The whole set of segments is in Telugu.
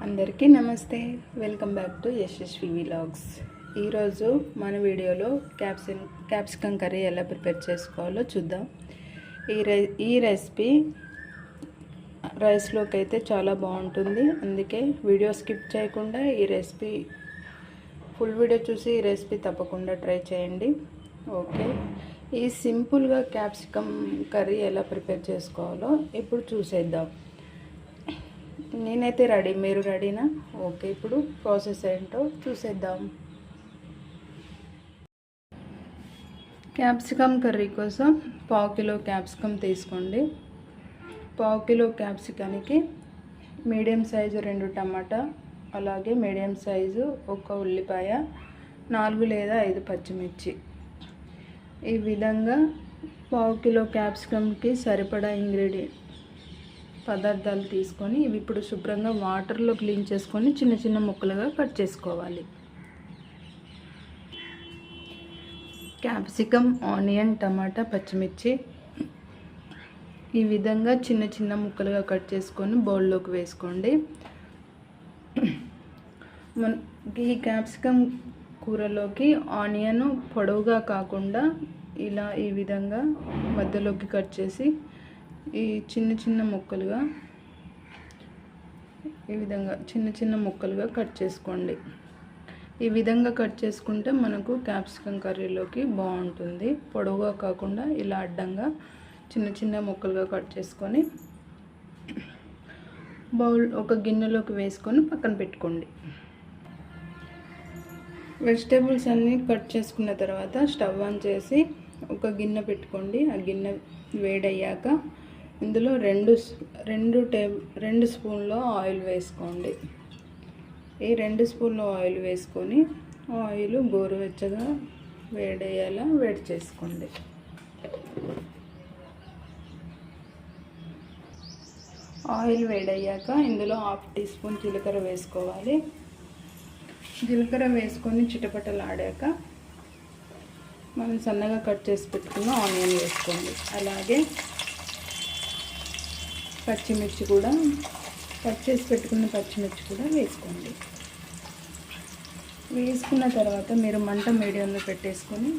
అందరికీ నమస్తే, welcome back to Yashasvi vlogs. ఈరోజు మన వీడియోలో క్యాప్సికమ్ కర్రీ ఎలా ప్రిపేర్ చేసుకోవాలో చూద్దాం. ఈ రెసిపీ రైస్లోకి అయితే చాలా బాగుంటుంది. అందుకే వీడియో స్కిప్ చేయకుండా ఈ రెసిపీ ఫుల్ వీడియో చూసి ఈ రెసిపీ తప్పకుండా ట్రై చేయండి. ఓకే, ఈ సింపుల్గా క్యాప్సికమ్ కర్రీ ఎలా ప్రిపేర్ చేసుకోవాలో ఇప్పుడు చూసేద్దాం. నేనైతే రెడీ, మీరు రెడీనా? ఓకే, ఇప్పుడు ప్రాసెస్ ఏంటో చూసేద్దాం. క్యాప్సికమ్ కర్రీ కోసం 1/2 కిలో క్యాప్సికమ్ తీసుకోండి. 1/2 కిలో క్యాప్సికానికి మీడియం సైజు 2 టమాటా, అలాగే మీడియం సైజు 1 ఉల్లిపాయ, 4 లేదా 5 పచ్చిమిర్చి. ఈ విధంగా 1/2 కిలో క్యాప్సికమ్కి సరిపడా పదార్థాలు తీసుకొని ఇవి ఇప్పుడు శుభ్రంగా వాటర్లో క్లీన్ చేసుకొని చిన్న చిన్న ముక్కలుగా కట్ చేసుకోవాలి. క్యాప్సికమ్, ఆనియన్, టమాటా, పచ్చిమిర్చి ఈ విధంగా చిన్న చిన్న ముక్కలుగా కట్ చేసుకొని బౌల్లోకి వేసుకోండి. ఈ క్యాప్సికమ్ కూరలోకి ఆనియన్ పొడవుగా కాకుండా ఇలా ఈ విధంగా మధ్యలోకి కట్ చేసి ఈ చిన్న చిన్న ముక్కలుగా ఈ విధంగా చిన్న చిన్న ముక్కలుగా కట్ చేసుకోండి. ఈ విధంగా కట్ చేసుకుంటే మనకు క్యాప్సికమ్ కర్రీలోకి బాగుంటుంది. పొడవుగా కాకుండా ఇలా అడ్డంగా చిన్న చిన్న ముక్కలుగా కట్ చేసుకొని ఒక గిన్నెలోకి వేసుకొని పక్కన పెట్టుకోండి. వెజిటేబుల్స్ అన్నీ కట్ చేసుకున్న తర్వాత స్టవ్ ఆన్ చేసి ఒక గిన్నె పెట్టుకోండి. ఆ గిన్నె వేడయ్యాక ఇందులో 2 స్పూన్ల ఆయిల్ వేసుకోండి. ఈ 2 స్పూన్ల ఆయిల్ వేసుకొని ఆయిల్ గోరువెచ్చగా వేడయ్యేలా వేడి చేసుకోండి. ఆయిల్ వేడయ్యాక ఇందులో 1/2 టీ స్పూన్ జీలకర్ర వేసుకోవాలి. జీలకర్ర వేసుకొని చిటపటలాడాక మనం సన్నగా కట్ చేసి పెట్టుకున్న ఆనియన్ వేసుకోండి. అలాగే పచ్చిమిర్చి కూడా కట్ చేసి పెట్టుకున్న పచ్చిమిర్చి కూడా వేసుకోండి. వేసుకున్న తర్వాత మీరు మంట మీడియంలో పెట్టేసుకొని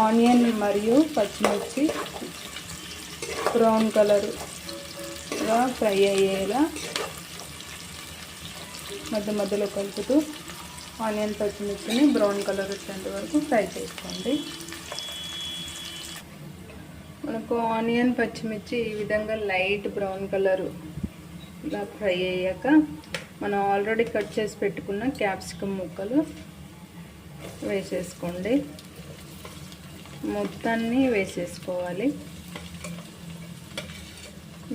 ఆనియన్ మరియు పచ్చిమిర్చి బ్రౌన్ కలర్గా ఫ్రై అయ్యేలా మధ్యలో కలుపుతూ ఆనియన్ పచ్చిమిర్చిని బ్రౌన్ కలర్ వచ్చేంత వరకు ఫ్రై చేసుకోండి. మనకు ఆనియన్ పచ్చిమిర్చి ఈ విధంగా లైట్ బ్రౌన్ కలర్ ఇలా ఫ్రై అయ్యాక మనం ఆల్రెడీ కట్ చేసి పెట్టుకున్న క్యాప్సికమ్ ముక్కలు వేసేసుకోండి. మొత్తాన్ని వేసేసుకోవాలి.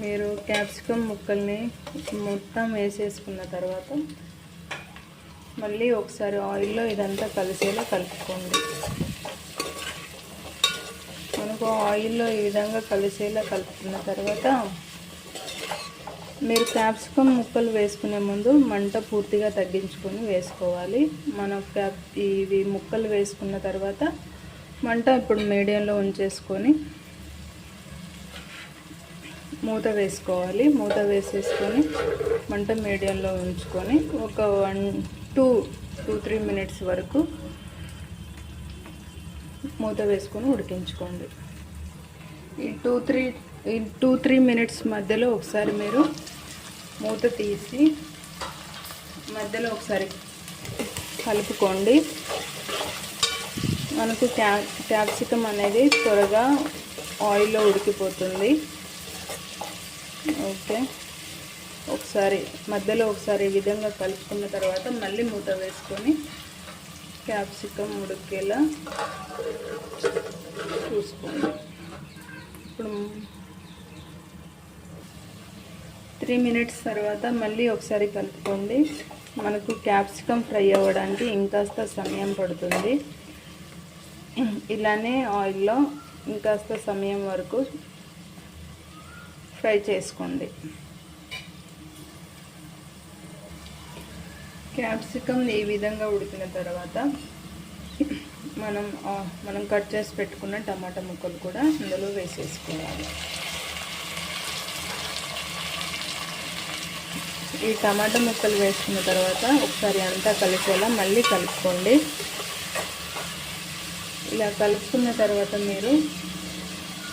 మీరు క్యాప్సికమ్ ముక్కల్ని మొత్తం వేసేసుకున్న తర్వాత మళ్ళీ ఒకసారి ఆయిల్లో ఇదంతా కలిసేలా కలుపుకోండి. మనకు ఆయిల్లో ఈ విధంగా కలిసేలా కలుపుకున్న తర్వాత మీరు క్యాప్సికమ్ ముక్కలు వేసుకునే ముందు మంట పూర్తిగా తగ్గించుకొని వేసుకోవాలి. ఇవి ముక్కలు వేసుకున్న తర్వాత మంట ఇప్పుడు మీడియంలో ఉంచేసుకొని మూత వేసుకోవాలి. మూత వేసేసుకొని మంట మీడియంలో ఉంచుకొని ఒక 2-3 మినిట్స్ వరకు మూత వేసుకొని ఉడికించుకోండి. ఈ 2-3 మినిట్స్ మధ్యలో ఒకసారి మీరు మూత తీసి మధ్యలో ఒకసారి కలుపుకోండి. మనకు క్యాప్సికమ్ అనేది త్వరగా ఆయిల్లో ఉడికిపోతుంది. ఓకే, మధ్యలో ఒకసారి ఈ విధంగా కలుపుకున్న తర్వాత మళ్ళీ మూత వేసుకొని క్యాప్సికమ్ ఉడికేలా చూసుకోండి. ఇప్పుడు 3 మినిట్స్ తర్వాత మళ్ళీ ఒకసారి కలుపుకోండి. మనకు క్యాప్సికమ్ ఫ్రై అవ్వడానికి ఇంకాస్త సమయం పడుతుంది. ఇలానే ఆయిల్లో ఇంకాస్త సమయం వరకు ఫ్రై చేసుకోండి. క్యాప్సికమ్ ఈ విధంగా ఉడికిన తర్వాత మనం కట్ చేసి పెట్టుకున్న టమాటా ముక్కలు కూడా ఇందులో వేసేసుకోవాలి. ఈ టమాటా ముక్కలు వేసుకున్న తర్వాత ఒకసారి అంతా కలిసేలా మళ్ళీ కలుపుకోండి. ఇలా కలుపుకున్న తర్వాత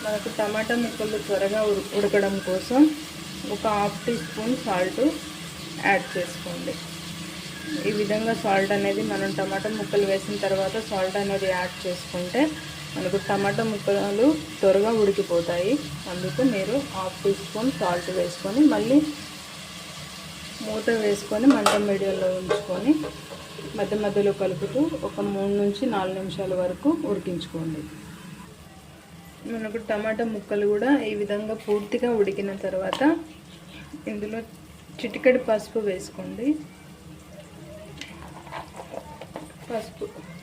మనకు టమాటా ముక్కలు త్వరగా ఉడకడం కోసం ఒక 1/2 టీ స్పూన్ సాల్ట్ యాడ్ చేసుకోండి. ఈ విధంగా సాల్ట్ అనేది మనం టమాటా ముక్కలు వేసిన తర్వాత సాల్ట్ అనేది యాడ్ చేసుకుంటే మనకు టమాటా ముక్కలు త్వరగా ఉడికిపోతాయి. అందుకు మీరు 1/2 టీ స్పూన్ సాల్ట్ వేసుకొని మళ్ళీ మూత వేసుకొని మంట మీడియంలో ఉంచుకొని మధ్య మధ్యలో కలుపుతూ ఒక 3 నుంచి 4 నిమిషాల వరకు ఉడికించుకోండి. మనకు టమాటా ముక్కలు కూడా ఈ విధంగా పూర్తిగా ఉడికిన తర్వాత ఇందులో చిటికెడు పసుపు వేసుకోండి.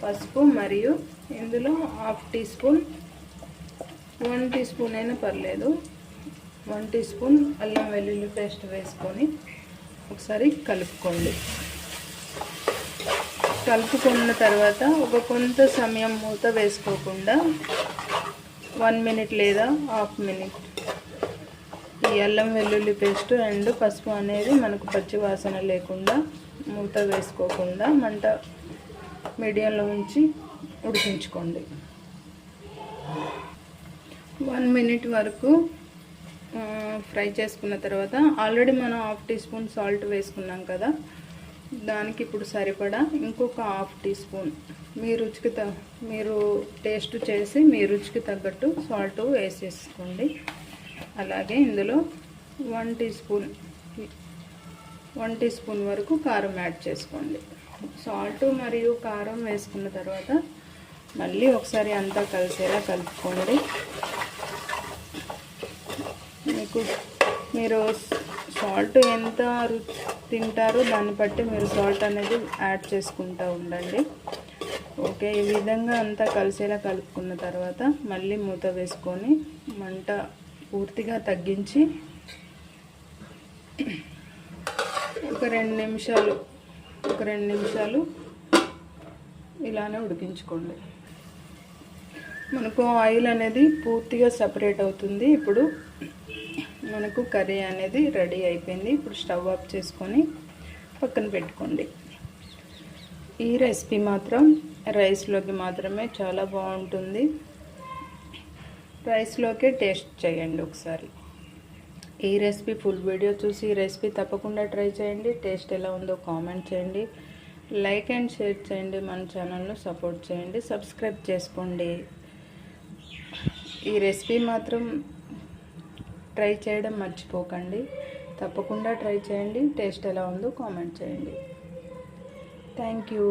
పసుపు మరియు ఇందులో 1/2 టీ స్పూన్ 1 టీ స్పూన్ అయినా పర్లేదు 1 టీ స్పూన్ అల్లం వెల్లుల్లి పేస్ట్ వేసుకొని ఒకసారి కలుపుకోండి. కలుపుకున్న తర్వాత ఒక కొంత సమయం మూత వేసుకోకుండా 1 మినిట్ లేదా 1/2 మినిట్ ఈ అల్లం వెల్లుల్లి పేస్ట్ అండ్ పసుపు అనేది మనకు పచ్చి వాసన లేకుండా మూత వేసుకోకుండా మంట మీడియంలో ఉంచి ఉడికించుకోండి. 1 మినిట్ వరకు ఫ్రై చేసుకున్న తర్వాత ఆల్రెడీ మనం 1/2 టీ స్పూన్ సాల్ట్ వేసుకున్నాం కదా, దానికి ఇప్పుడు సరిపడా ఇంకొక 1/2 టీ స్పూన్ మీరు టేస్ట్ చేసి మీ రుచికి తగ్గట్టు సాల్ట్ వేసేసుకోండి. అలాగే ఇందులో 1 టీ స్పూన్ వరకు కారం యాడ్ చేసుకోండి. సాల్ట్ మరియు కారం వేసుకున్న తర్వాత మళ్ళీ ఒకసారి అంతా కలిసేలా కలుపుకోండి. మీరు సాల్ట్ ఎంత తింటారో దాన్ని బట్టి మీరు సాల్ట్ అనేది యాడ్ చేసుకుంటూ ఉండండి. ఓకే, ఈ విధంగా అంతా కలిసేలా కలుపుకున్న తర్వాత మళ్ళీ మూత వేసుకొని మంట పూర్తిగా తగ్గించి ఒక 2 నిమిషాలు ఇలానే ఉడికించుకోండి. మనకు ఆయిల్ అనేది పూర్తిగా సపరేట్ అవుతుంది. ఇప్పుడు మనకు కర్రీ అనేది రెడీ అయిపోయింది. ఇప్పుడు స్టవ్ ఆఫ్ చేసుకొని పక్కన పెట్టుకోండి. ఈ రెసిపీ మాత్రం రైస్లోకి మాత్రమే చాలా బాగుంటుంది. రైస్లోకే టేస్ట్ చేయండి ఒకసారి. ఈ రెసిపీ ఫుల్ వీడియో చూసి ఈ రెసిపీ తప్పకుండా ట్రై చేయండి. టేస్ట్ ఎలా ఉందో కామెంట్ చేయండి, లైక్ అండ్ షేర్ చేయండి, మన ఛానల్ను సపోర్ట్ చేయండి, సబ్స్క్రైబ్ చేసుకోండి. ఈ రెసిపీ మాత్రం ట్రై చేయడం మర్చిపోకండి. తప్పకుండా ట్రై చేయండి. టేస్ట్ ఎలా ఉందో కామెంట్ చేయండి. Thank you.